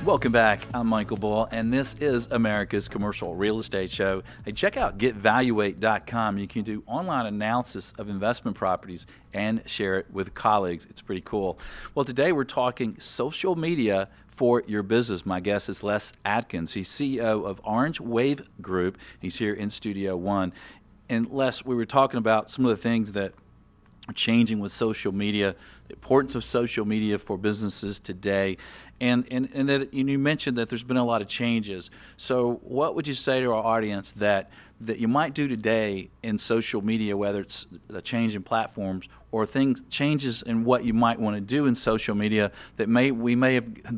Welcome back. I'm Michael Bull, and this is America's Commercial Real Estate Show. Hey, check out getvaluate.com. You can do online analysis of investment properties and share it with colleagues. It's pretty cool. Well, today we're talking social media for your business. My guest is Les Adkins. He's CEO of Orange Wave Group. He's here in Studio One. And Les, we were talking about some of the things that are changing with social media, the importance of social media for businesses today, and that you mentioned that there's been a lot of changes. So what would you say to our audience that you might do today in social media, whether it's the change in platforms or changes in what you might want to do in social media that we may have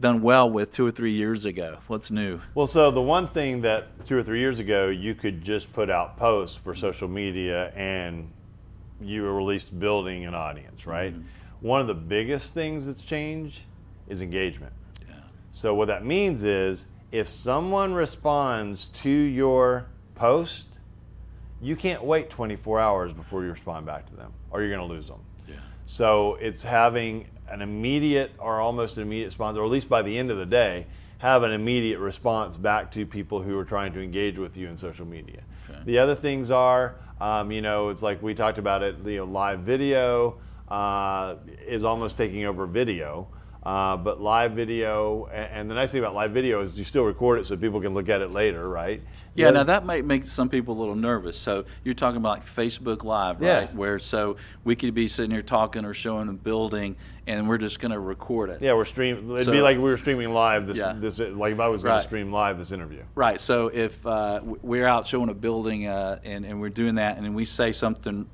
done well with 2 or 3 years ago? What's new? Well, so the one thing that 2 or 3 years ago you could just put out posts for social media and you were at least building an audience, right? Mm-hmm. One of the biggest things that's changed is engagement. Yeah. So what that means is if someone responds to your post, you can't wait 24 hours before you respond back to them or you're going to lose them. Yeah. So it's having an immediate or almost an immediate response, or at least by the end of the day, have an immediate response back to people who are trying to engage with you in social media. Okay. The other things are, it's like we talked about it, live video is almost taking over video. But live video, and the nice thing about live video is you still record it so people can look at it later, right? Yeah, now that might make some people a little nervous. So you're talking about like Facebook Live, right? Yeah. Where so we could be sitting here talking or showing the building, and we're just going to record it. Yeah, it'd be like we were streaming live this like if I was going right. to stream live this interview. Right, so if we're out showing a building and we're doing that, and then we say something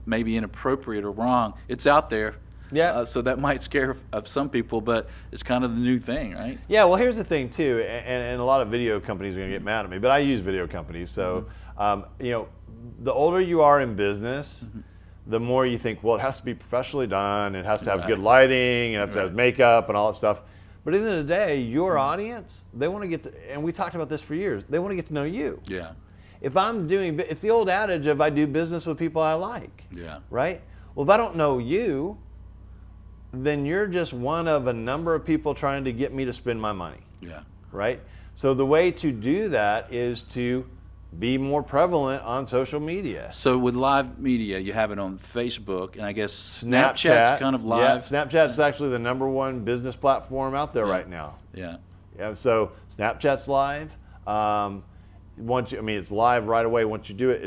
maybe inappropriate or wrong, it's out there. Yeah. So that might scare some people, but it's kind of the new thing, right? Yeah, well, here's the thing, too, and a lot of video companies are going to get mad at me, but I use video companies. So, the older you are in business, the more you think, well, it has to be professionally done, it has to have good lighting, it has to have makeup and all that stuff. But at the end of the day, your audience, they want to get to, and we talked about this for years, they want to get to know you. Yeah. If I'm it's the old adage of I do business with people I like. Yeah. Right? Well, if I don't know you, then you're just one of a number of people trying to get me to spend my money. Yeah. Right? So the way to do that is to be more prevalent on social media. So with live media, you have it on Facebook, and I guess Snapchat's kind of live. Yeah, Snapchat's actually the -- business platform out there right now. Yeah. Yeah. So Snapchat's live. It's live right away. Once you do it,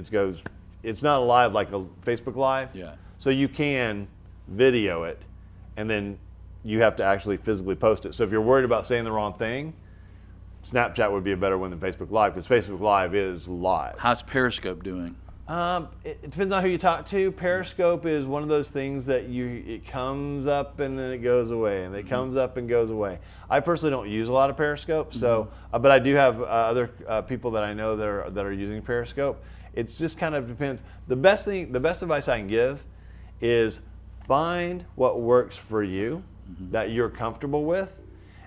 it's not live like a Facebook Live. Yeah. So you can video it, and then you have to actually physically post it. So if you're worried about saying the wrong thing, Snapchat would be a better one than Facebook Live, because Facebook Live is live. How's Periscope doing? It depends on who you talk to. Periscope is one of those things that it comes up and then it goes away, and it comes up and goes away. I personally don't use a lot of Periscope, so but I do have other people that I know that are using Periscope. It just kind of depends. The best advice I can give is find what works for you, that you're comfortable with,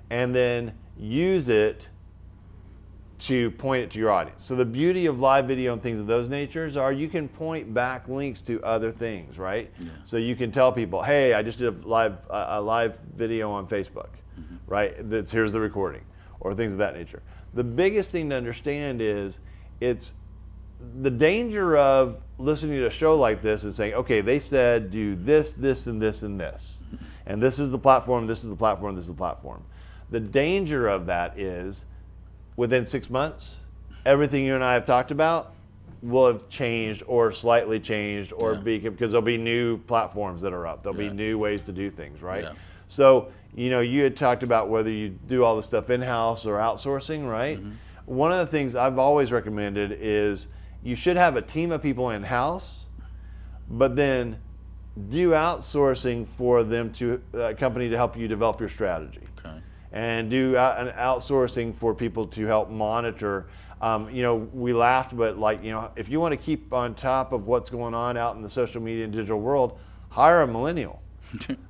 and then use it to point it to your audience. So the beauty of live video and things of those natures are you can point back links to other things, right? Yeah. So you can tell people, hey, I just did a live video on Facebook, right? Here's the recording, or things of that nature. The biggest thing to understand is it's the danger of listening to a show like this is saying, okay, they said do this, this, and this, and this. And this is the platform, this is the platform, this is the platform. The danger of that is within 6 months, everything you and I have talked about will have changed or slightly changed or because there'll be new platforms that are up. There'll be new ways to do things, right? Yeah. So, you had talked about whether you do all the stuff in-house or outsourcing, right? One of the things I've always recommended is you should have a team of people in-house, but then do outsourcing for them to a company to help you develop your strategy. Okay. And do an outsourcing for people to help monitor. We laughed, but if you want to keep on top of what's going on out in the social media and digital world, hire a millennial.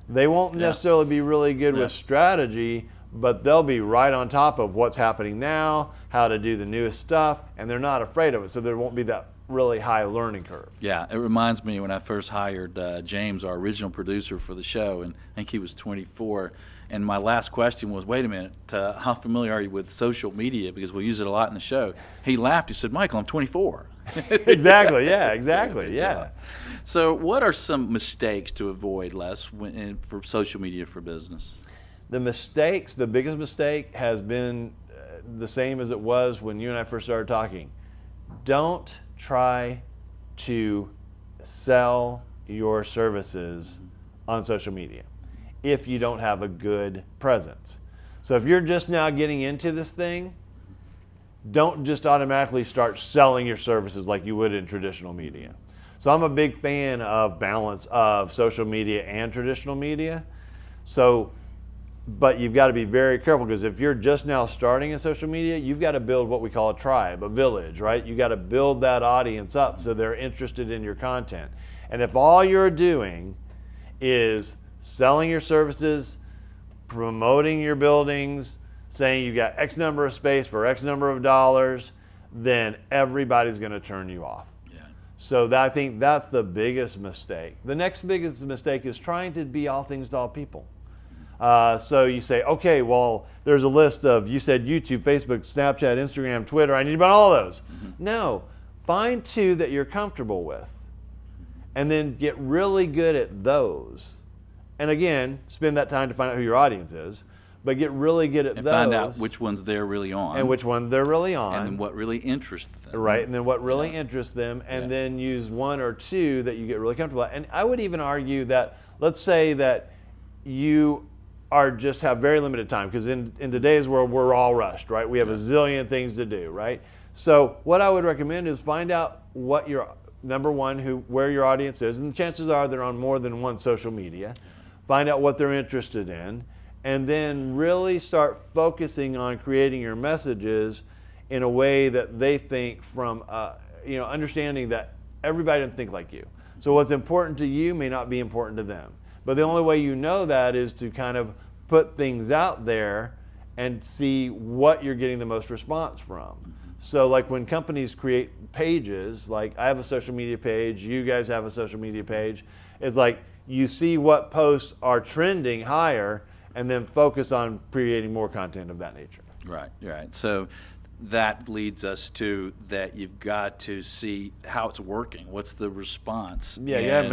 They won't necessarily be really good with strategy, but they'll be right on top of what's happening now, how to do the newest stuff, and they're not afraid of it, so there won't be that really high learning curve. Yeah, it reminds me when I first hired James, our original producer for the show, and I think he was 24. And my last question was, wait a minute, how familiar are you with social media? Because we use it a lot in the show. He laughed. He said, Michael, I'm 24. Exactly, yeah. So what are some mistakes to avoid, Les, for social media for business? The mistakes, the biggest mistake has been the same as it was when you and I first started talking. Don't try to sell your services on social media if you don't have a good presence. So if you're just now getting into this thing, don't just automatically start selling your services like you would in traditional media. So I'm a big fan of balance of social media and traditional media. But you've got to be very careful, because if you're just now starting in social media, you've got to build what we call a tribe, a village, right? You got to build that audience up so they're interested in your content. And if all you're doing is selling your services, promoting your buildings, saying you got X number of space for X number of dollars, then everybody's going to turn you off. Yeah. So I think that's the biggest mistake. The next biggest mistake is trying to be all things to all people. So you say, okay, well, there's a list of, you said YouTube, Facebook, Snapchat, Instagram, Twitter, I need about all those. No, find 2 that you're comfortable with, and then get really good at those. And again, spend that time to find out who your audience is, but get really good at and those. Find out which ones they're really on. And which one they're really on. And then what really interests them. Right, and then what really interests them, and then use 1 or 2 that you get really comfortable at. And I would even argue that, let's say that you are just have very limited time, because in today's world we're all rushed, right? We have a zillion things to do, right? So what I would recommend is find out what your, number one, where your audience is, and the chances are they're on more than one social media. Find out what they're interested in, and then really start focusing on creating your messages in a way that they think from, understanding that everybody doesn't think like you. So what's important to you may not be important to them. But the only way you know that is to kind of put things out there and see what you're getting the most response from. So like when companies create pages, like I have a social media page, you guys have a social media page, it's like you see what posts are trending higher and then focus on creating more content of that nature. Right. So that leads us to that you've got to see how it's working. What's the response? Yeah, you have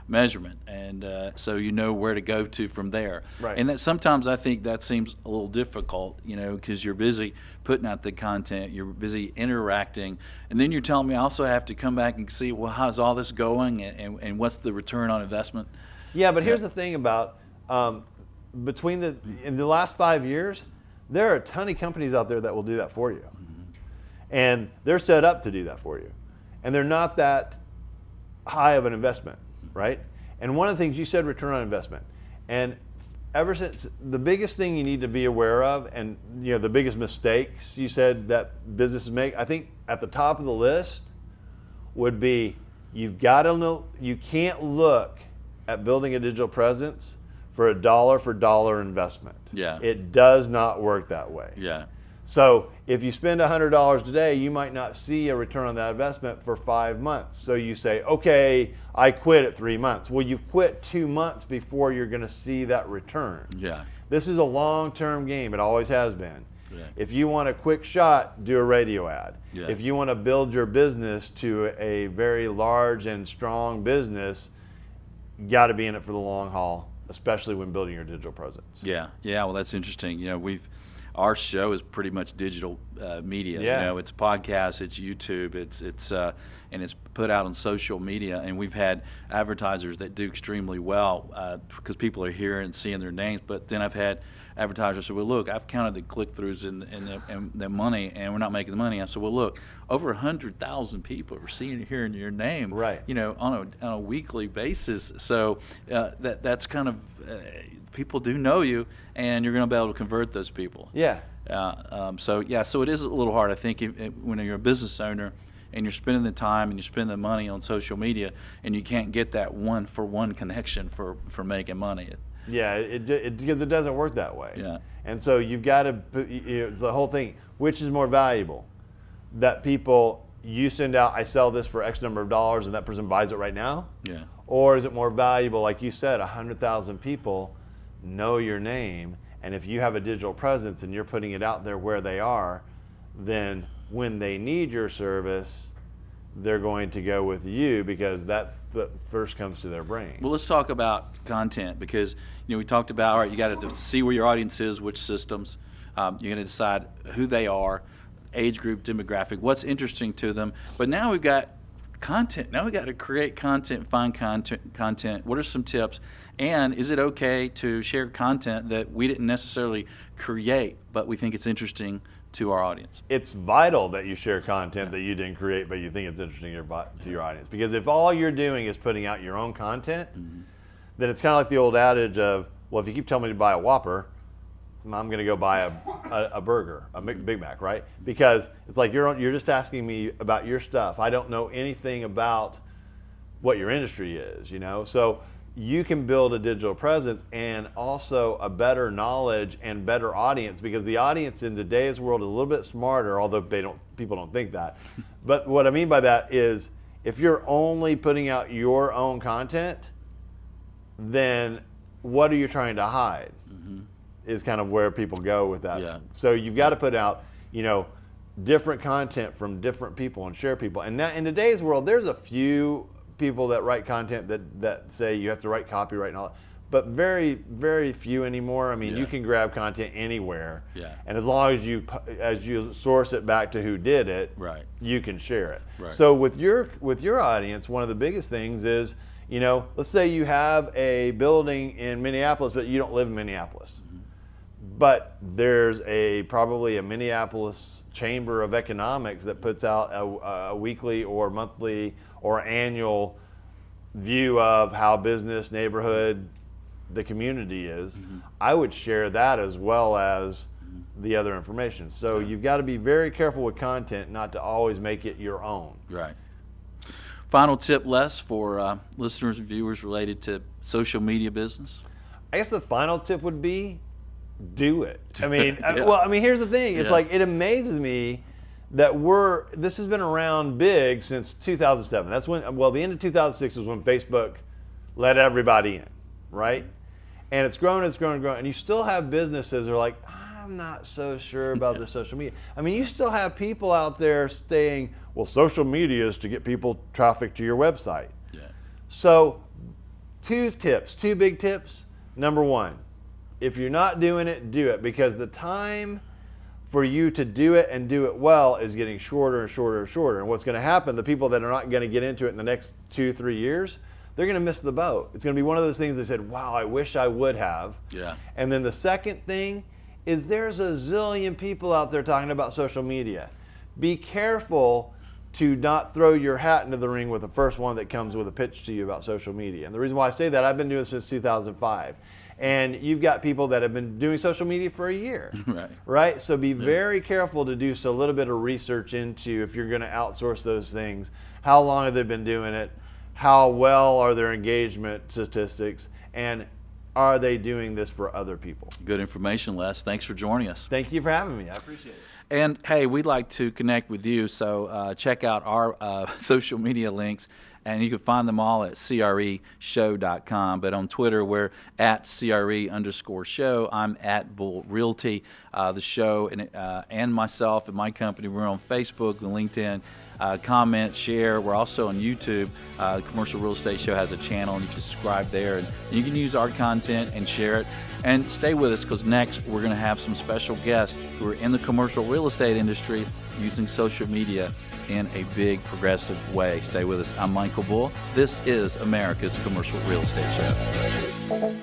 measurement. And so you know where to go to from there. Right. And that sometimes I think that seems a little difficult, because you're busy putting out the content, you're busy interacting, and then you're telling me I also have to come back and see, well, how's all this going, and what's the return on investment? Yeah, but here's the thing about in the last 5 years, there are a ton of companies out there that will do that for you. And they're set up to do that for you. And they're not that high of an investment, right? And one of the things you said, return on investment. And ever since, the biggest thing you need to be aware of, and the biggest mistakes you said that businesses make, I think at the top of the list would be, you've got to know, you can't look at building a digital presence for a dollar for dollar investment. Yeah. It does not work that way. Yeah. So if you spend $100 today, you might not see a return on that investment for 5 months. So you say, okay, I quit at 3 months. Well, you've quit 2 months before you're going to see that return. Yeah. This is a long-term game. It always has been. Yeah. If you want a quick shot, do a radio ad. Yeah. If you want to build your business to a very large and strong business, you got to be in it for the long haul, especially when building your digital presence. Yeah. Well, that's interesting. Our show is pretty much digital media. Yeah. It's a podcast, it's YouTube, and it's put out on social media. And we've had advertisers that do extremely well because people are hearing and seeing their names. But then I've had advertisers say, well, look, I've counted the click-throughs and the money, and we're not making the money. I said, well, look, over 100,000 people are seeing and hearing your name, right? On a weekly basis. So that's kind of people do know you, and you're going to be able to convert those people. Yeah. So it is a little hard, I think, when you're a business owner and you're spending the time and you're spending the money on social media, and you can't get that one-for-one connection for making money. Yeah, because it doesn't work that way. Yeah. And so you've got to, it's the whole thing, which is more valuable? That people, you send out, I sell this for X number of dollars and that person buys it right now? Yeah. Or is it more valuable, like you said, 100,000 people know your name, and if you have a digital presence and you're putting it out there where they are, then when they need your service, they're going to go with you because that's the first comes to their brain. Well, let's talk about content because we talked about, all right, you got to see where your audience is, which systems. You're going to decide who they are, age group, demographic, what's interesting to them. But now we've got content. Now we got to create content, find content. What are some tips? And is it okay to share content that we didn't necessarily create, but we think it's interesting to our audience? It's vital that you share content that you didn't create, but you think it's interesting to your audience. Because if all you're doing is putting out your own content, then it's kind of like the old adage of, well, if you keep telling me to buy a Whopper, I'm going to go buy a burger, a Big Mac, right? Because it's like you're just asking me about your stuff. I don't know anything about what your industry is, So you can build a digital presence and also a better knowledge and better audience, because the audience in today's world is a little bit smarter, although people don't think that. But what I mean by that is if you're only putting out your own content, then what are you trying to hide? Is kind of where people go with that. Yeah. So you've got to put out, different content from different people and share people. And now in today's world, there's a few people that write content that say you have to write copyright and all that, but very, very few anymore. I mean, you can grab content anywhere. Yeah. And as long as you source it back to who did it, right, you can share it. Right. So with your audience, one of the biggest things is, let's say you have a building in Minneapolis, but you don't live in Minneapolis. But there's probably a Minneapolis Chamber of Economics that puts out a weekly or monthly or annual view of how business, neighborhood, the community is. I would share that as well as the other information. So you've got to be very careful with content, not to always make it your own. Right. Final tip, Les, for listeners and viewers related to social media business? I guess the final tip would be, do it. I mean, Yeah. Here's the thing. It's like, it amazes me that this has been around big since 2007. That's when, the end of 2006 was when Facebook let everybody in, right? And it's grown, and you still have businesses that are like, I'm not so sure about this social media. I mean, you still have people out there saying, well, social media is to get people traffic to your website. Yeah. So, two big tips. Number one, if you're not doing it, do it, because the time for you to do it and do it well is getting shorter and shorter and shorter. And what's going to happen, the people that are not going to get into it in the next 2-3 years, they're going to miss the boat. It's going to be one of those things they said, wow, I wish I would have. Yeah. And then the second thing is there's a zillion people out there talking about social media. Be careful to not throw your hat into the ring with the first one that comes with a pitch to you about social media. And the reason why I say that, I've been doing this since 2005. And you've got people that have been doing social media for a year, right? So be very careful to do a little bit of research into, if you're going to outsource those things, how long have they been doing it? How well are their engagement statistics? And are they doing this for other people? Good information, Les. Thanks for joining us. Thank you for having me. I appreciate it. And hey, we'd like to connect with you, so check out our social media links, and you can find them all at CREshow.com. But on Twitter, we're at CRE_show. I'm at Bull Realty. The show and myself and my company, we're on Facebook and LinkedIn. Comment, share. We're also on YouTube. The Commercial Real Estate Show has a channel, and you can subscribe there. And you can use our content and share it. And stay with us, because next we're going to have some special guests who are in the commercial real estate industry using social media in a big, progressive way. Stay with us. I'm Michael Bull. This is America's Commercial Real Estate Show.